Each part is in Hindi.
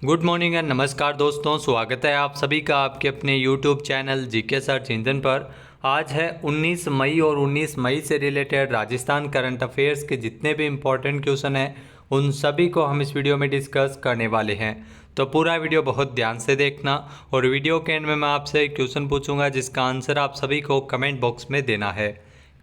गुड मॉर्निंग एंड नमस्कार दोस्तों, स्वागत है आप सभी का आपके अपने YouTube channel GK search engine पर। आज है 19 मई और 19 मई से रिलेटेड राजस्थान करंट अफेयर्स के जितने भी इम्पोर्टेंट क्वेश्चन हैं उन सभी को हम इस वीडियो में डिस्कस करने वाले हैं। तो पूरा वीडियो बहुत ध्यान से देखना और वीडियो के एंड में मैं आपसे एक क्वेश्चन पूछूंगा जिसका आंसर आप सभी को कमेंट बॉक्स में देना है।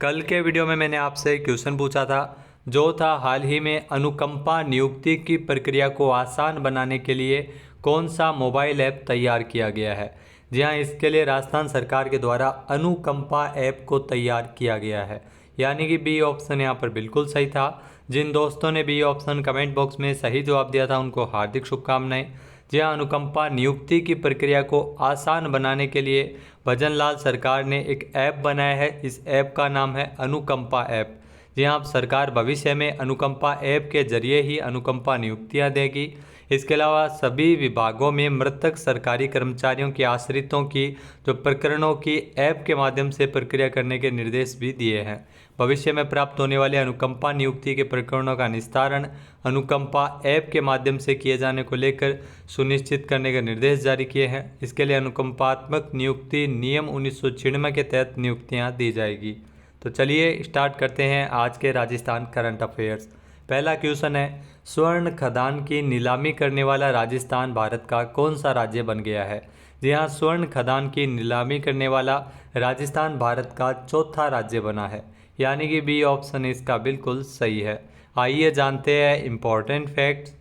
कल के वीडियो में मैंने आपसे एक क्वेश्चन पूछा था जो था हाल ही में अनुकंपा नियुक्ति की प्रक्रिया को आसान बनाने के लिए कौन सा मोबाइल ऐप तैयार किया गया है। जी हाँ, इसके लिए राजस्थान सरकार के द्वारा अनुकंपा ऐप को तैयार किया गया है, यानी कि बी ऑप्शन यहाँ पर बिल्कुल सही था। जिन दोस्तों ने बी ऑप्शन कमेंट बॉक्स में सही जवाब दिया था उनको हार्दिक शुभकामनाएं। जी हाँ, अनुकंपा नियुक्ति की प्रक्रिया को आसान बनाने के लिए भजनलाल सरकार ने एक ऐप बनाया है। इस ऐप का नाम है अनुकंपा ऐप। जी हाँ, सरकार भविष्य में अनुकंपा ऐप के जरिए ही अनुकंपा नियुक्तियां देगी। इसके अलावा सभी विभागों में मृतक सरकारी कर्मचारियों के आश्रितों की जो प्रकरणों की ऐप के माध्यम से प्रक्रिया करने के निर्देश भी दिए हैं। भविष्य में प्राप्त होने वाले अनुकंपा नियुक्ति के प्रकरणों का निस्तारण अनुकंपा ऐप के माध्यम से किए जाने को लेकर सुनिश्चित करने के निर्देश जारी किए हैं। इसके लिए अनुकंपात्मक नियुक्ति नियम 1996 के तहत नियुक्तियाँ दी जाएगी। तो चलिए स्टार्ट करते हैं आज के राजस्थान करंट अफेयर्स। पहला क्वेश्चन है, स्वर्ण खदान की नीलामी करने वाला राजस्थान भारत का कौन सा राज्य बन गया है। जी हाँ, स्वर्ण खदान की नीलामी करने वाला राजस्थान भारत का चौथा राज्य बना है, यानी कि बी ऑप्शन इसका बिल्कुल सही है। आइए जानते हैं इम्पोर्टेंट फैक्ट्स।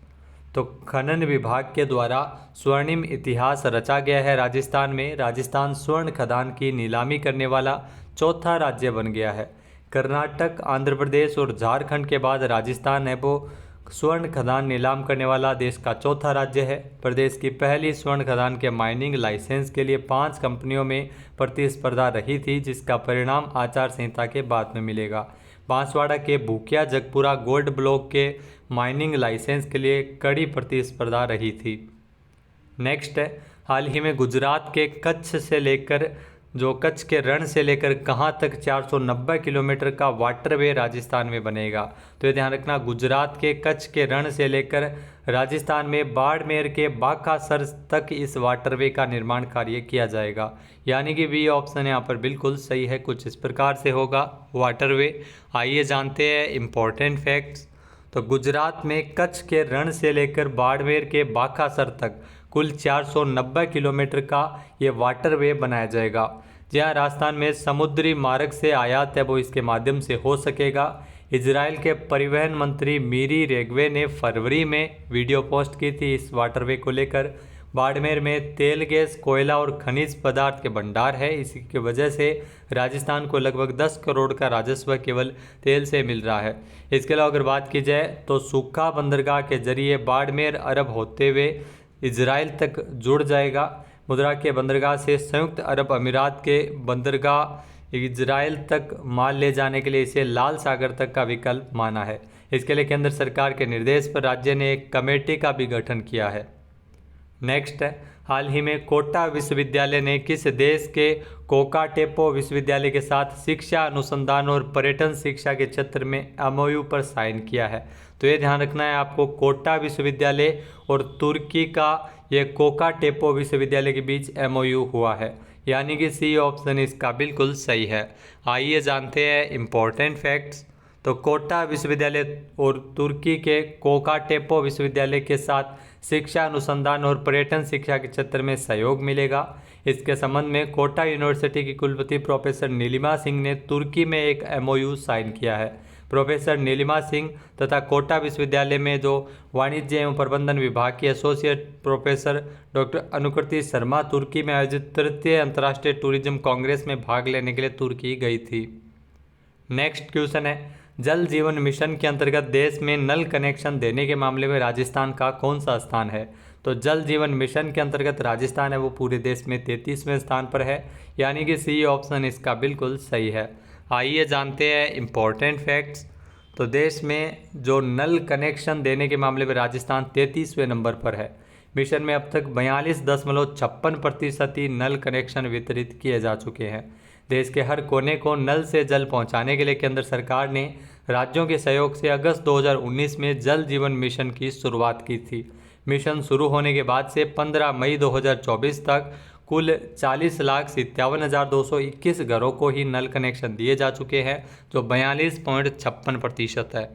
तो खनन विभाग के द्वारा स्वर्णिम इतिहास रचा गया है राजस्थान में। राजस्थान स्वर्ण खदान की नीलामी करने वाला चौथा राज्य बन गया है। कर्नाटक, आंध्र प्रदेश और झारखंड के बाद राजस्थान है वो स्वर्ण खदान नीलाम करने वाला देश का चौथा राज्य है। प्रदेश की पहली स्वर्ण खदान के माइनिंग लाइसेंस के लिए 5 कंपनियों में प्रतिस्पर्धा रही थी, जिसका परिणाम आचार संहिता के बाद में मिलेगा। बांसवाड़ा के भूकिया जगपुरा गोल्ड ब्लॉक के माइनिंग लाइसेंस के लिए कड़ी प्रतिस्पर्धा रही थी। नेक्स्ट है, हाल ही में गुजरात के कच्छ के रण से लेकर कहाँ तक 490 किलोमीटर का वाटरवे राजस्थान में बनेगा। तो ये ध्यान रखना, गुजरात के कच्छ के रण से लेकर राजस्थान में बाड़मेर के बाकासर तक इस वाटरवे का निर्माण कार्य किया जाएगा, यानी कि बी ऑप्शन यहाँ पर बिल्कुल सही है। कुछ इस प्रकार से होगा वाटरवे। आइए जानते हैं इम्पोर्टेंट फैक्ट्स। तो गुजरात में कच्छ के रण से लेकर बाड़मेर के बाकासर तक कुल 490 किलोमीटर का ये वाटरवे बनाया जाएगा। जहाँ राजस्थान में समुद्री मार्ग से आयात है वो इसके माध्यम से हो सकेगा। इजराइल के परिवहन मंत्री मीरी रेगवे ने फरवरी में वीडियो पोस्ट की थी इस वाटरवे को लेकर। बाड़मेर में तेल, गैस, कोयला और खनिज पदार्थ के भंडार है। इसी की वजह से राजस्थान को लगभग 10 करोड़ का राजस्व केवल तेल से मिल रहा है। इसके अलावा अगर बात की जाए तो सूखा बंदरगाह के जरिए बाड़मेर अरब होते हुए इजराइल तक जुड़ जाएगा। मुद्रा के बंदरगाह से संयुक्त अरब अमीरात के बंदरगाह इजराइल तक माल ले जाने के लिए इसे लाल सागर तक का विकल्प माना है। इसके लिए केंद्र सरकार के निर्देश पर राज्य ने एक कमेटी का भी गठन किया है। नेक्स्ट है, हाल ही में कोटा विश्वविद्यालय ने किस देश के कोकाटेपो विश्वविद्यालय के साथ शिक्षा, अनुसंधान और पर्यटन शिक्षा के क्षेत्र में एमओयू पर साइन किया है। तो ये ध्यान रखना है आपको, कोटा विश्वविद्यालय और तुर्की का ये कोकाटेपो विश्वविद्यालय के बीच एमओयू हुआ है, यानी कि सी ऑप्शन इसका बिल्कुल सही है। आइए जानते हैं इम्पोर्टेंट फैक्ट्स। तो कोटा विश्वविद्यालय और तुर्की के कोकाटेपो विश्वविद्यालय के साथ शिक्षा, अनुसंधान और पर्यटन शिक्षा के क्षेत्र में सहयोग मिलेगा। इसके संबंध में कोटा यूनिवर्सिटी की कुलपति प्रोफेसर नीलिमा सिंह ने तुर्की में एक एमओयू साइन किया है। प्रोफेसर नीलिमा सिंह तथा कोटा विश्वविद्यालय में जो वाणिज्य एवं प्रबंधन विभाग की एसोसिएट प्रोफेसर डॉक्टर अनुकृति शर्मा तुर्की में आयोजित तृतीय अंतर्राष्ट्रीय टूरिज्म कांग्रेस में भाग लेने के लिए तुर्की गई थी। नेक्स्ट क्वेश्चन है, जल जीवन मिशन के अंतर्गत देश में नल कनेक्शन देने के मामले में राजस्थान का कौन सा स्थान है। तो जल जीवन मिशन के अंतर्गत राजस्थान है वो पूरे देश में 33वें स्थान पर है, यानी कि सी ऑप्शन इसका बिल्कुल सही है। आइए जानते हैं इम्पोर्टेंट फैक्ट्स। तो देश में जो नल कनेक्शन देने के मामले में राजस्थान 33वें नंबर पर है। मिशन में अब तक 42.56% ही नल कनेक्शन वितरित किए जा चुके हैं। देश के हर कोने को नल से जल पहुंचाने के लिए केंद्र सरकार ने राज्यों के सहयोग से अगस्त 2019 में जल जीवन मिशन की शुरुआत की थी। मिशन शुरू होने के बाद से 15 मई 2024 तक कुल 40,57,221 घरों को ही नल कनेक्शन दिए जा चुके हैं, जो 42.56% है।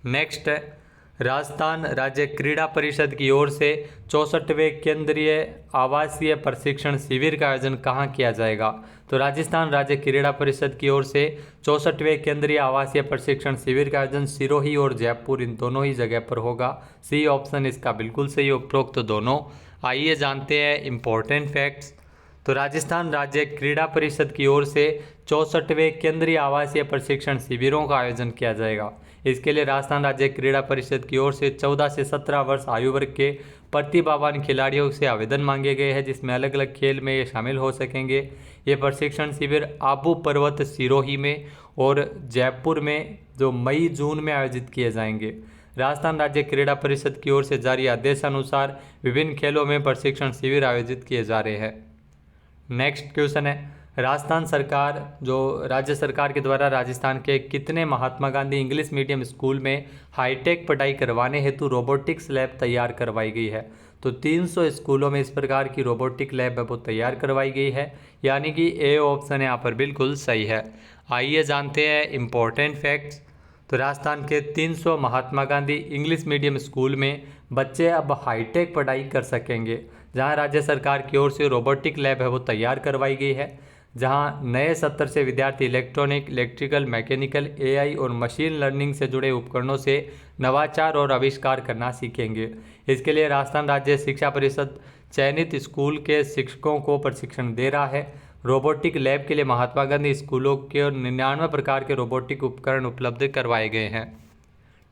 नेक्स्ट है, राजस्थान राज्य क्रीड़ा परिषद की ओर से 64वें केंद्रीय आवासीय प्रशिक्षण शिविर का आयोजन कहाँ किया जाएगा? तो राजस्थान राज्य क्रीड़ा परिषद की ओर से 64वें केंद्रीय आवासीय प्रशिक्षण शिविर का आयोजन सिरोही और जयपुर इन दोनों ही जगह पर होगा। सी ऑप्शन इसका बिल्कुल सही, उपरोक्त दोनों। आइए जानते हैं इम्पोर्टेंट फैक्ट्स। तो राजस्थान राज्य क्रीड़ा परिषद की ओर से 64वें केंद्रीय आवासीय प्रशिक्षण शिविरों का आयोजन किया जाएगा। इसके लिए राजस्थान राज्य क्रीड़ा परिषद की ओर से 14 से 17 वर्ष आयु वर्ग के प्रतिभावान खिलाड़ियों से आवेदन मांगे गए हैं, जिसमें अलग अलग खेल में ये शामिल हो सकेंगे। ये प्रशिक्षण शिविर आबू पर्वत सिरोही में और जयपुर में जो मई जून में आयोजित किए जाएंगे। राजस्थान राज्य क्रीड़ा परिषद की ओर से जारी आदेशानुसार विभिन्न खेलों में प्रशिक्षण शिविर आयोजित किए जा रहे हैं। नेक्स्ट क्वेश्चन है, राजस्थान सरकार जो राज्य सरकार के द्वारा राजस्थान के कितने Mahatma Gandhi English medium school में हाईटेक पढ़ाई करवाने हेतु रोबोटिक्स लैब तैयार करवाई गई है? तो 300 स्कूलों में इस प्रकार की रोबोटिक लैब है वो तैयार करवाई गई है, यानी कि ए ऑप्शन यहाँ पर बिल्कुल सही है। आइए जानते हैं इम्पोर्टेंट फैक्ट्स। तो राजस्थान के 300 Mahatma Gandhi English medium school में बच्चे अब हाईटेक पढ़ाई कर सकेंगे, जहां राज्य सरकार की ओर से रोबोटिक लैब है वो तैयार करवाई गई है, जहां नए सत्र से विद्यार्थी इलेक्ट्रॉनिक, इलेक्ट्रिकल, मैकेनिकल, एआई और मशीन लर्निंग से जुड़े उपकरणों से नवाचार और आविष्कार करना सीखेंगे। इसके लिए राजस्थान राज्य शिक्षा परिषद चयनित स्कूल के शिक्षकों को प्रशिक्षण दे रहा है। रोबोटिक लैब के लिए महात्मा गांधी स्कूलों के 99 प्रकार के रोबोटिक उपकरण उपलब्ध करवाए गए हैं।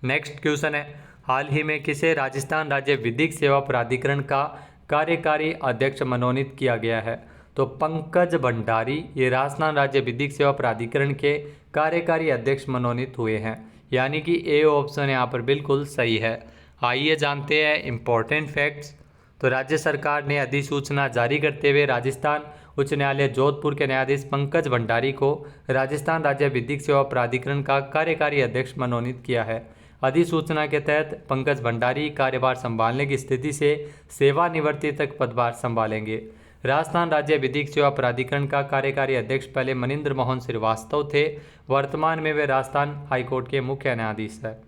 नेक्स्ट क्वेश्चन है, हाल ही में किसे राजस्थान राज्य विधिक सेवा प्राधिकरण का कार्यकारी अध्यक्ष मनोनीत किया गया है? तो पंकज भंडारी ये राजस्थान राज्य विधिक सेवा प्राधिकरण के कार्यकारी अध्यक्ष मनोनीत हुए हैं, यानी कि ए ऑप्शन यहाँ पर बिल्कुल सही है। आइए जानते हैं इम्पोर्टेंट फैक्ट्स। तो राज्य सरकार ने अधिसूचना जारी करते हुए राजस्थान उच्च न्यायालय जोधपुर के न्यायाधीश पंकज भंडारी को राजस्थान राज्य विधिक सेवा प्राधिकरण का कार्यकारी अध्यक्ष मनोनीत किया है। अधिसूचना के तहत पंकज भंडारी कार्यभार संभालने की स्थिति से सेवानिवृत्ति तक पदभार संभालेंगे। राजस्थान राज्य विधिक सेवा प्राधिकरण का कार्यकारी अध्यक्ष पहले मनिंद्र मोहन श्रीवास्तव थे, वर्तमान में वे राजस्थान हाईकोर्ट के मुख्य न्यायाधीश हैं।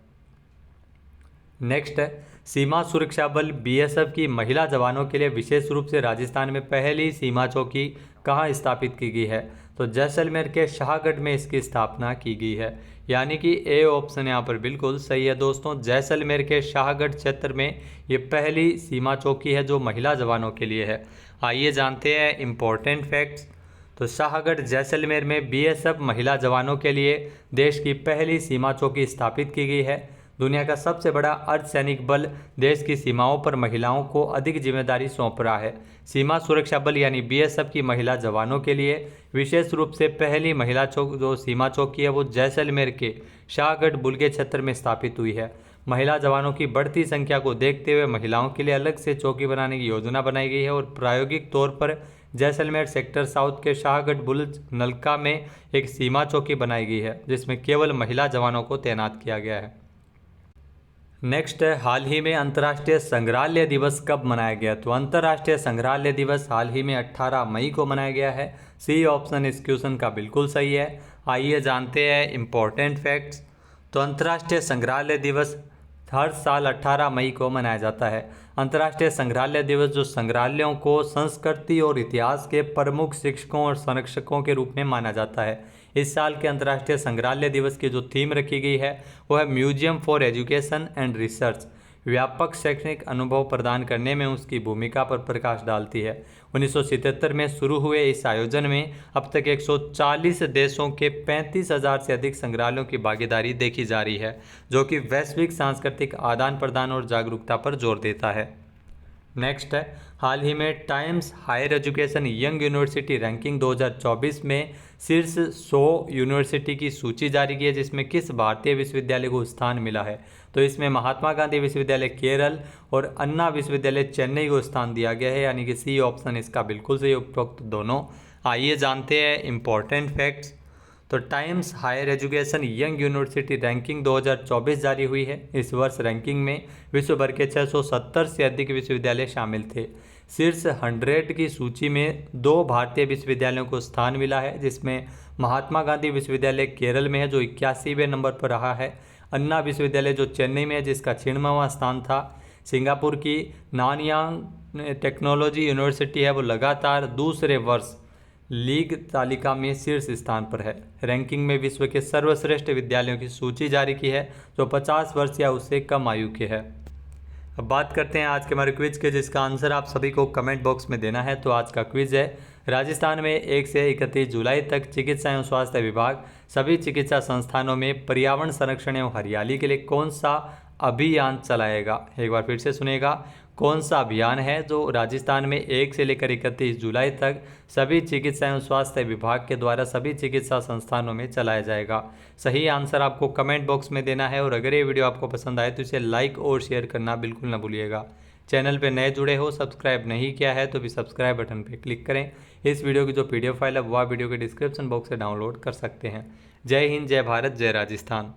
नेक्स्ट है, सीमा सुरक्षा बल बीएसएफ की महिला जवानों के लिए विशेष रूप से राजस्थान में पहली सीमा चौकी कहाँ स्थापित की गई है? तो जैसलमेर के शाहगढ़ में इसकी स्थापना की गई है, यानी कि ए ऑप्शन यहाँ पर बिल्कुल सही है दोस्तों। जैसलमेर के शाहगढ़ क्षेत्र में ये पहली सीमा चौकी है जो महिला जवानों के लिए है। आइए जानते हैं इम्पोर्टेंट फैक्ट्स। तो शाहगढ़ जैसलमेर में बीएसएफ महिला जवानों के लिए देश की पहली सीमा चौकी स्थापित की गई है। दुनिया का सबसे बड़ा अर्धसैनिक बल देश की सीमाओं पर महिलाओं को अधिक जिम्मेदारी सौंप रहा है। सीमा सुरक्षा बल यानी बीएसएफ की महिला जवानों के लिए विशेष रूप से पहली महिला जो सीमा चौकी है वो जैसलमेर के शाहगढ़ बुलगे क्षेत्र में स्थापित हुई है। महिला जवानों की बढ़ती संख्या को देखते हुए महिलाओं के लिए अलग से चौकी बनाने की योजना बनाई गई है और प्रायोगिक तौर पर जैसलमेर सेक्टर साउथ के शाहगढ़ बुलज नलका में एक सीमा चौकी बनाई गई है, जिसमें केवल महिला जवानों को तैनात किया गया है। नेक्स्ट है, हाल ही में अंतर्राष्ट्रीय संग्रहालय दिवस कब मनाया गया? तो अंतर्राष्ट्रीय संग्रहालय दिवस हाल ही में 18 मई को मनाया गया है। सी ऑप्शन इस क्वेश्चन का बिल्कुल सही है। आइए जानते हैं इम्पोर्टेंट फैक्ट्स। तो अंतर्राष्ट्रीय संग्रहालय दिवस हर साल 18 मई को मनाया जाता है। अंतर्राष्ट्रीय संग्रहालय दिवस जो संग्रहालयों को संस्कृति और इतिहास के प्रमुख शिक्षकों और संरक्षकों के रूप में माना जाता है। इस साल के अंतर्राष्ट्रीय संग्रहालय दिवस की जो थीम रखी गई है वो है museum for education and research. व्यापक शैक्षणिक अनुभव प्रदान करने में उसकी भूमिका पर प्रकाश डालती है। 1977 में शुरू हुए इस आयोजन में अब तक 140 देशों के 35,000 से अधिक संग्रहालयों की भागीदारी देखी जा रही है, जो कि वैश्विक सांस्कृतिक आदान प्रदान और जागरूकता पर जोर देता है। नेक्स्ट है, हाल ही में Times Higher Education young university ranking 2024 में शीर्ष 100 यूनिवर्सिटी की सूची जारी की है, जिसमें किस भारतीय विश्वविद्यालय को स्थान मिला है? तो इसमें महात्मा गांधी विश्वविद्यालय केरल और अन्ना विश्वविद्यालय चेन्नई को स्थान दिया गया है, यानी कि सी ऑप्शन इसका बिल्कुल सही, उपरोक्त दोनों। आइए जानते हैं इम्पोर्टेंट फैक्ट्स। तो Times Higher Education young university ranking 2024 जारी हुई है। इस वर्ष रैंकिंग में विश्व भर के 670 से अधिक विश्वविद्यालय शामिल थे। शीर्ष 100 की सूची में 2 भारतीय विश्वविद्यालयों को स्थान मिला है, जिसमें महात्मा गांधी विश्वविद्यालय केरल में है जो 81वें नंबर पर रहा है। अन्ना विश्वविद्यालय जो चेन्नई में है जिसका 96वां स्थान था। सिंगापुर की नानयांग टेक्नोलॉजी यूनिवर्सिटी है वो लगातार दूसरे वर्ष लीग तालिका में शीर्ष स्थान पर है। रैंकिंग में विश्व के सर्वश्रेष्ठ विद्यालयों की सूची जारी की है जो 50 वर्ष या उससे कम आयु के है। अब बात करते हैं आज के हमारे क्विज के, जिसका आंसर आप सभी को कमेंट बॉक्स में देना है। तो आज का क्विज है, राजस्थान में 1 से 31 जुलाई तक चिकित्सा एवं स्वास्थ्य विभाग सभी चिकित्सा संस्थानों में पर्यावरण संरक्षण एवं हरियाली के लिए कौन सा अभियान चलाएगा। एक बार फिर से सुनेगा, कौन सा अभियान है जो राजस्थान में 1 से लेकर 31 जुलाई तक सभी चिकित्सा एवं स्वास्थ्य विभाग के द्वारा सभी चिकित्सा संस्थानों में चलाया जाएगा। सही आंसर आपको कमेंट बॉक्स में देना है। और अगर ये वीडियो आपको पसंद आए तो इसे लाइक और शेयर करना बिल्कुल ना भूलिएगा। चैनल पे नए जुड़े हो, सब्सक्राइब नहीं किया है तो भी सब्सक्राइब बटन पर क्लिक करें। इस वीडियो की जो PDF फाइल है वह वीडियो के डिस्क्रिप्शन बॉक्स से डाउनलोड कर सकते हैं। जय हिंद, जय भारत, जय राजस्थान।